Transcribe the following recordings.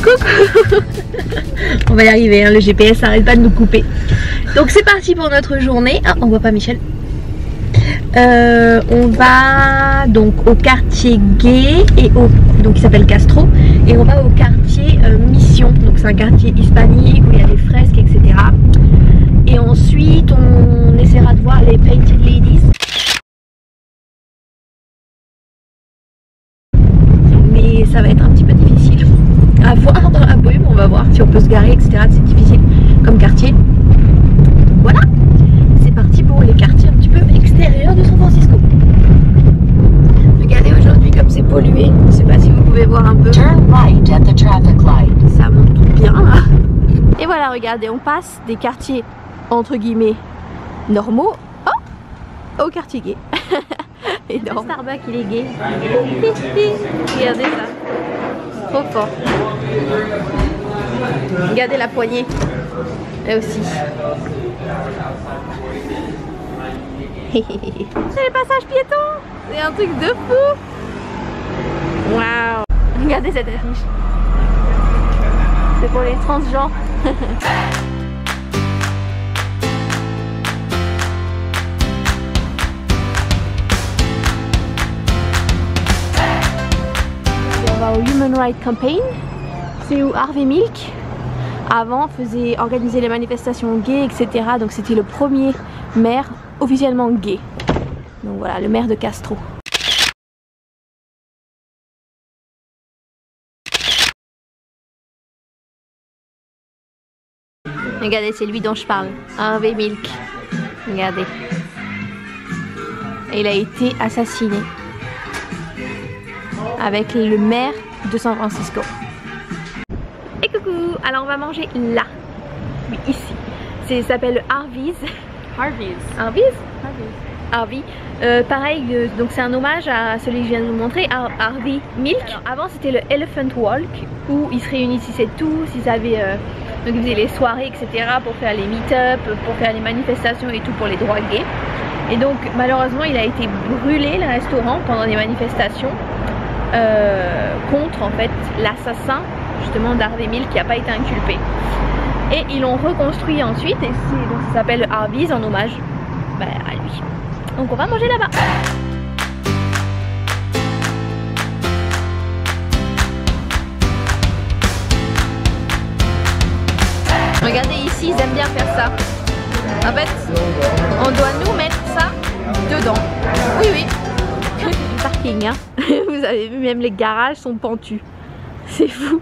Coucou. On va y arriver, hein, le GPS arrête pas de nous couper. Donc c'est parti pour notre journée. Ah, on voit pas Michel. On va donc au quartier gay et donc qui s'appelle Castro, et on va au quartier Mission. Donc c'est un quartier hispanique où il y a des fresques, etc. Et ensuite on essaiera de voir les Painted Ladies. Mais ça va être un petit peu difficile à voir dans la brume. On va voir si on peut se garer, etc. C'est difficile comme quartier. Donc voilà, c'est parti pour les quartiers un petit peu extérieurs de San Francisco. Regardez aujourd'hui comme c'est pollué. Je sais pas si vous pouvez voir un peu. Turn right at the traffic light. Ça monte bien là. Et voilà, regardez, on passe des quartiers entre guillemets normaux au quartier gay. Énorme. Starbucks il est gay. Regardez ça. Trop fort. Regardez la poignée. Là aussi. C'est les passages piétons. C'est un truc de fou. Waouh. Regardez cette affiche. C'est pour les transgenres. On va au Human Rights Campaign. C'est où Harvey Milk avant organisait les manifestations gays, etc. Donc c'était le premier maire officiellement gay. Donc voilà, le maire de Castro. Regardez, c'est lui dont je parle, Harvey Milk. Regardez. Et il a été assassiné avec le maire de San Francisco. Et coucou, alors on va manger là, oui, ici. Ça s'appelle Harvey's. Harvey. Pareil, donc c'est un hommage à celui que je viens de vous montrer, Harvey Milk. Alors, avant c'était le Elephant Walk où ils se réunissaient tous, ils avaient donc ils faisaient les soirées, etc. pour faire les meet-up, pour faire les manifestations et tout pour les droits gays. Et donc malheureusement il a été brûlé le restaurant pendant les manifestations contre en fait l'assassin justement d'Harvey Milk qui n'a pas été inculpé. Et ils l'ont reconstruit ensuite et donc ça s'appelle Harvey's en hommage à lui. Donc on va manger là-bas. Regardez ici, ils aiment bien faire ça. En fait, on doit nous mettre ça dedans. Oui. Du parking, hein. Vous avez vu, même les garages sont pentus. C'est fou.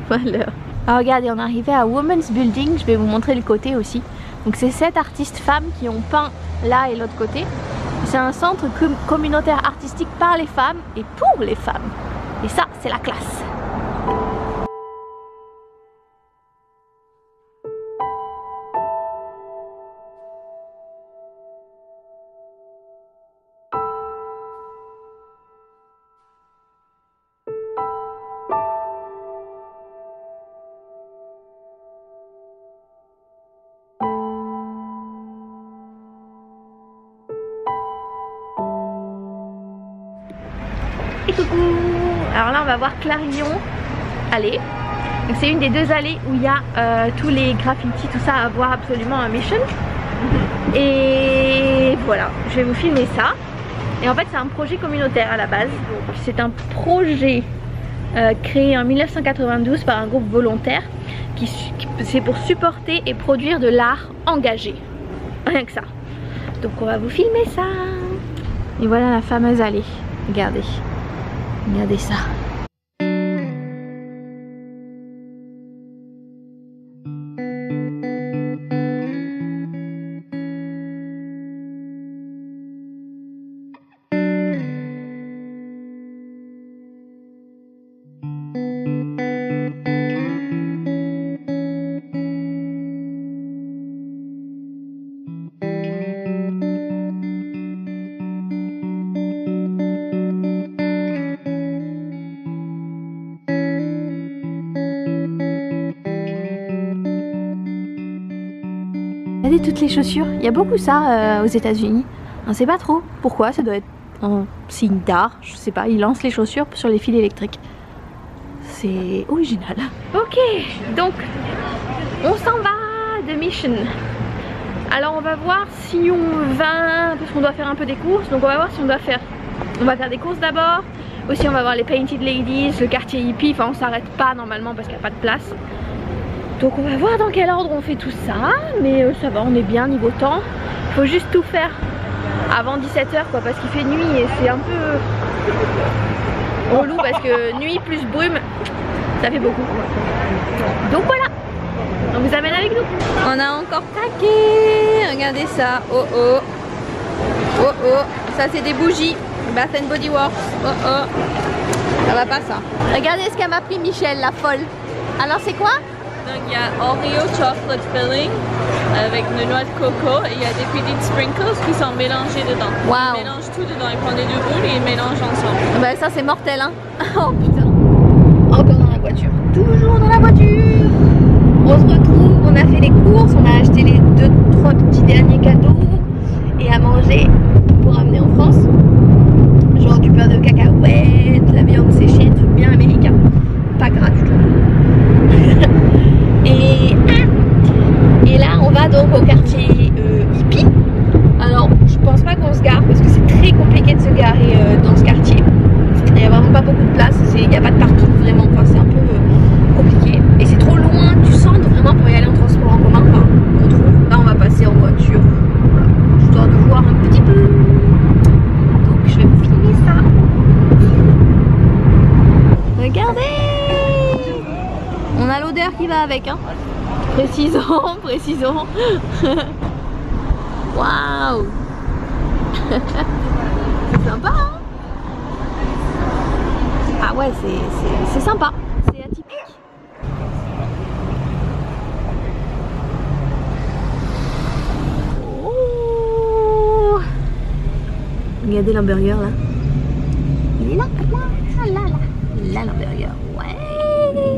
Voilà. Alors regardez, on est arrivé à Women's Building. Je vais vous montrer le côté aussi. Donc c'est 7 artistes femmes qui ont peint là et l'autre côté. C'est un centre communautaire artistique par les femmes et pour les femmes. Et ça, c'est la classe. Et coucou. Alors là on va voir Clarion Allée. C'est une des 2 allées où il y a tous les graffitis, tout ça à voir absolument à Mission. Et voilà, je vais vous filmer ça. Et en fait c'est un projet communautaire à la base. C'est un projet créé en 1992 par un groupe volontaire c'est pour supporter et produire de l'art engagé. Rien que ça. Donc on va vous filmer ça. Et voilà la fameuse allée. Regardez. Regardez ça. Regardez toutes les chaussures, il y a beaucoup ça aux États-Unis. On sait pas trop pourquoi, ça doit être un signe d'art, je sais pas. Ils lancent les chaussures sur les fils électriques. c'est original. Ok, donc on s'en va de Mission. Alors on va voir si on va, parce qu'on doit faire un peu des courses, donc on va voir si on va faire des courses d'abord. Aussi on va voir les Painted Ladies, le quartier hippie, enfin on s'arrête pas normalement parce qu'il n'y a pas de place. Donc on va voir dans quel ordre on fait tout ça, mais ça va, on est bien niveau temps. Il faut juste tout faire avant 17 h quoi, parce qu'il fait nuit et c'est un peu relou parce que nuit plus brume, ça fait beaucoup. Donc voilà, on vous amène avec nous. On a encore craqué, regardez ça, oh oh, oh oh, ça c'est des bougies, Bath & Body Works, oh oh, ça va pas ça. Regardez ce qu'elle m'a pris Michel, la folle. Alors c'est quoi? Donc il y a Oreo chocolate filling avec une noix de coco et il y a des petites sprinkles qui sont mélangées dedans. Wow. Ils mélangent tout dedans, ils prennent les deux boules et ils mélangent ensemble. Bah ça c'est mortel hein. Oh putain. Encore dans la voiture. Toujours dans la voiture. On se retrouve, on a fait les courses, on a acheté les 2-3 petits derniers cadeaux et à manger pour amener en France. Genre du beurre de cacahuète, la viande séchée, un truc bien américain. Pas gras du tout. Et là on va donc au quartier hippie. Alors je pense pas qu'on se gare parce que c'est très compliqué de se garer dans ce quartier. Il n'y a vraiment pas beaucoup de place, il n'y a pas de parking vraiment, enfin c'est un peu compliqué. Et c'est trop loin du centre vraiment pour y aller en transport en commun. Enfin, on trouve. Là on va passer en voiture, voilà, histoire de voir un petit peu. Donc je vais vous filmer ça. Regardez, on a l'odeur qui va avec hein. Précisons, précisons. Waouh. C'est sympa hein. Ah ouais, c'est sympa, c'est atypique. Oh. Regardez l'hamburger là. Il est là, là l'hamburger. Ouais.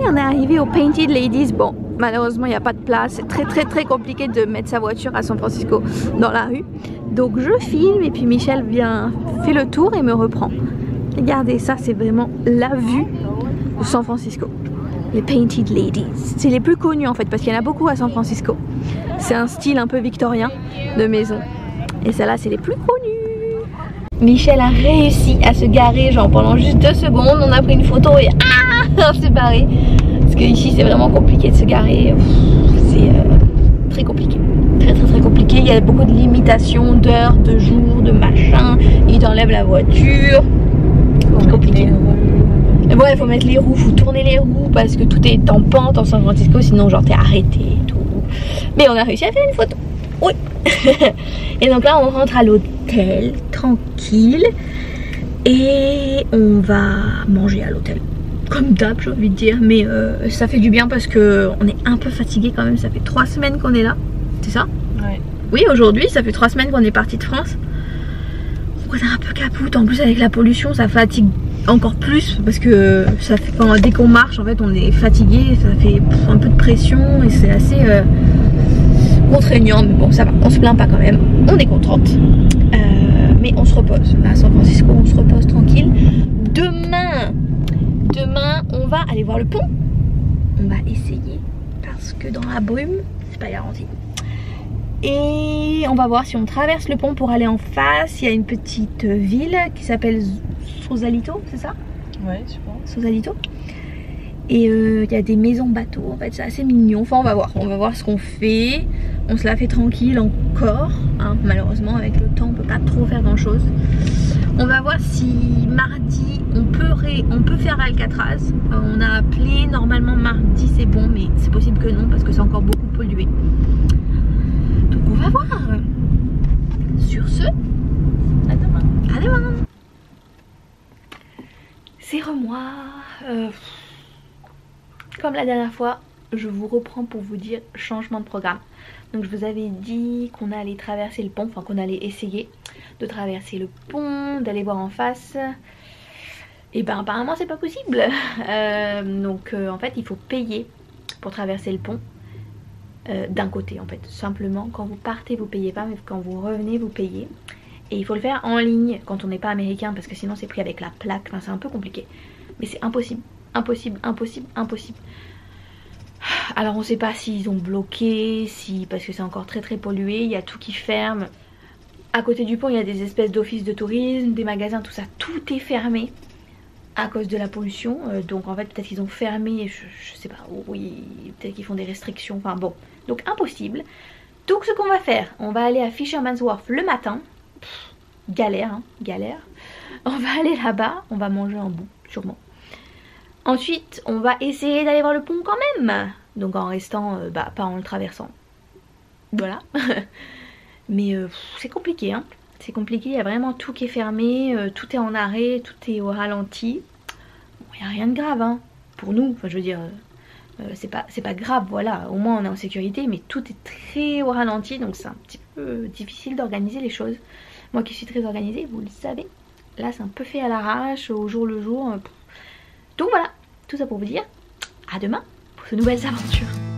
On est arrivé au Painted Ladies. Bon, malheureusement il n'y a pas de place. C'est très compliqué de mettre sa voiture à San Francisco dans la rue. Donc je filme et puis Michel vient, fait le tour et me reprend. Regardez ça, c'est vraiment la vue de San Francisco. Les Painted Ladies. C'est les plus connus en fait parce qu'il y en a beaucoup à San Francisco. C'est un style un peu victorien de maison. Et celles-là c'est les plus connus. Michel a réussi à se garer genre pendant juste 2 secondes. On a pris une photo et on s'est barré. Parce que ici c'est vraiment compliqué de se garer. C'est très compliqué. Très compliqué. Il y a beaucoup de limitations d'heures, de jours, de machin. Il t'enlève la voiture. C'est compliqué. Mais bon, il faut mettre les roues, faut tourner les roues parce que tout est en pente en San Francisco, sinon genre t'es arrêté et tout. Mais on a réussi à faire une photo. Oui. Et donc là on rentre à l'hôtel tranquille et on va manger à l'hôtel. Comme d'hab j'ai envie de dire, mais ça fait du bien parce que on est un peu fatigué quand même. Ça fait 3 semaines qu'on est là, c'est ça? Ouais. Oui, aujourd'hui ça fait 3 semaines qu'on est parti de France. On est un peu capoute, en plus avec la pollution ça fatigue encore plus parce que ça fait, dès qu'on marche en fait on est fatigué, ça fait un peu de pression et c'est assez contraignant, mais bon ça va, on se plaint pas quand même, on est contente, mais on se repose, là à San Francisco on se repose tranquille. Demain on va aller voir le pont, on va essayer parce que dans la brume c'est pas garanti. Et on va voir si on traverse le pont pour aller en face. Il y a une petite ville qui s'appelle Sausalito, c'est ça? Ouais, je pense. Sausalito. Et il y a des maisons bateaux, en fait c'est assez mignon. Enfin on va voir ce qu'on fait. On se la fait tranquille encore, hein. Malheureusement avec le temps on peut pas trop faire grand chose. On va voir si mardi on peut faire Alcatraz. On a appelé, normalement mardi c'est bon, mais c'est possible que non parce que c'est encore beaucoup pollué. Donc on va voir. Sur ce, à demain. À demain. C'est moi. Comme la dernière fois, je vous reprends pour vous dire changement de programme. Donc je vous avais dit qu'on allait traverser le pont, enfin qu'on allait essayer de traverser le pont, d'aller voir en face. Et ben apparemment c'est pas possible. Donc en fait il faut payer pour traverser le pont. D'un côté en fait, simplement quand vous partez vous payez pas, mais quand vous revenez vous payez. Et il faut le faire en ligne quand on n'est pas américain parce que sinon c'est pris avec la plaque, enfin c'est un peu compliqué. Mais c'est impossible impossible, impossible, impossible. Alors on sait pas s'ils ont bloqué, si parce que c'est encore très très pollué, il y a tout qui ferme. À côté du pont il y a des espèces d'offices de tourisme, des magasins, tout ça, tout est fermé à cause de la pollution. Donc en fait peut-être qu'ils ont fermé, je sais pas, oui, peut-être qu'ils font des restrictions, enfin bon. Donc impossible. Donc ce qu'on va faire, on va aller à Fisherman's Wharf le matin. Galère, hein, galère. On va aller là-bas, on va manger un bout, sûrement. Ensuite, on va essayer d'aller voir le pont quand même. Donc en restant, pas en le traversant. Voilà. Mais c'est compliqué, hein. C'est compliqué, il y a vraiment tout qui est fermé, tout est en arrêt, tout est au ralenti. Bon, il n'y a rien de grave, hein. Pour nous, enfin je veux dire, c'est pas grave, voilà. Au moins on est en sécurité, mais tout est très au ralenti, donc c'est un petit peu difficile d'organiser les choses. Moi qui suis très organisée, vous le savez. Là c'est un peu fait à l'arrache, au jour le jour. Donc voilà, tout ça pour vous dire à demain pour de nouvelles aventures.